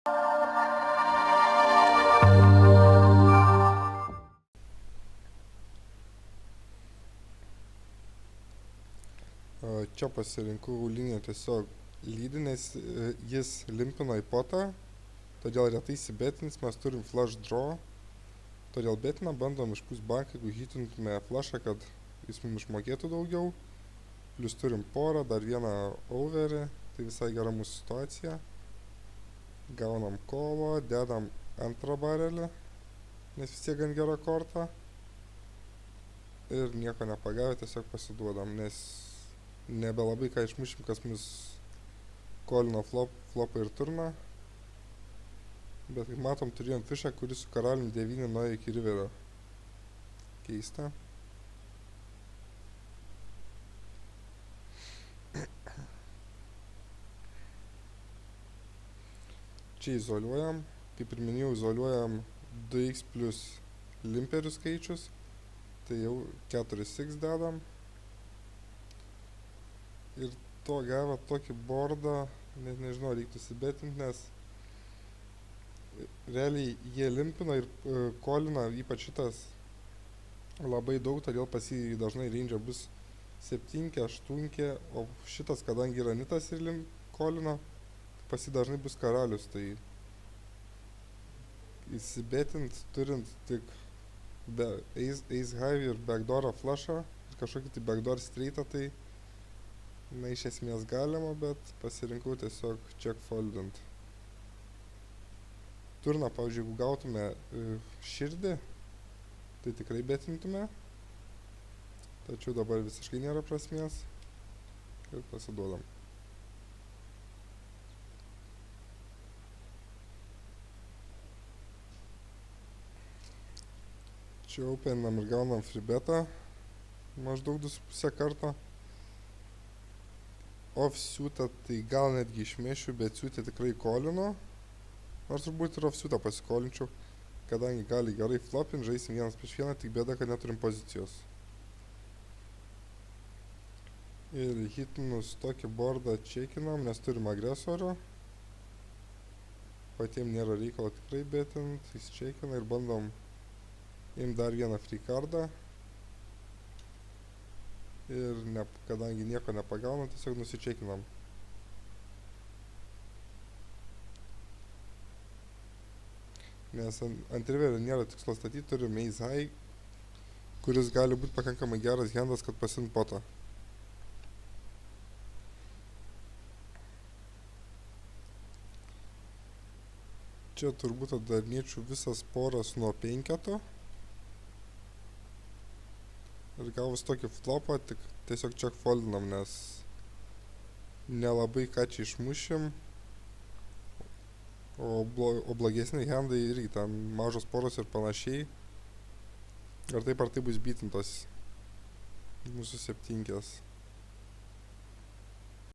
Čia pasirinkau liniją tiesiog lydi, nes jis limpina į potą, todėl retai įsibetins, mes turim flush draw, todėl betinam, bandom išpūst banką, jeigu hitintume flushą, kad jis mums išmokėtų daugiau, plus turim porą, dar vieną overį, tai visai gera mūsų situacija, gaunam kolo, dedam antrą barelį, nes vis tiek gan gera korta ir nieko nepagavę, tiesiog pasiduodam, nes nebelabai ką išmušim, kas mus kolino flopą ir turną, bet kaip matom turėjom fišą, kuris su karaliumi 9 nuėjo iki riverio. Keista. Čia izoliuojam, kaip ir minėjau, izoliuojam 2x plus limperių skaičius, tai jau 4x dedam. Ir to gavę tokį bordą, net nežinau, reiktų įsibetinti, nes realiai jie limpina ir kolina, ypač šitas labai daug, todėl pas jį dažnai range bus 7, 8, o šitas, kadangi yra nitas ir kolina, pas jį dažnai bus karalius, tai įsibetint turint tik ace high ir backdoorą flushą ir kažkokį tai backdoor straightą, tai na, iš esmės galima, bet pasirinkau tiesiog check foldint. Turną, pavyzdžiui, jeigu gautume širdį, tai tikrai betintume, tačiau dabar visiškai nėra prasmės ir pasiduodam. Čia openinam ir gaunam free betą, maždaug 2,5 karto. Offsuitą tai gal netgi išmešiu, bet suitę tikrai kolinu, nors turbūt ir offsuitą pasikolinčiau, kadangi gali gerai flopint, žaisim 1/1, tik bėda, kad neturim pozicijos. Ir hitinus tokį bordą čekinam, nes turim agresorių, patiem nėra reikalo tikrai betint, jis čekina ir bandom imti dar vieną free cardą. Ir kadangi nieko nepagaunam, tiesiog nusičekinam. Nes ant riverio nėra tikslo statyti, turim ace high, kuris gali būti pakankamai geras handas, kad pasiimt potą. Čia turbūt atidarinėčiau visas poras nuo 5. Ir gavus tokį flopą, tik tiesiog check foldinam, nes nelabai ką čia išmušim, o blogesni handai irgi ten mažos poros ir panašiai. Ir taip ar tai bus bitintos mūsų 7.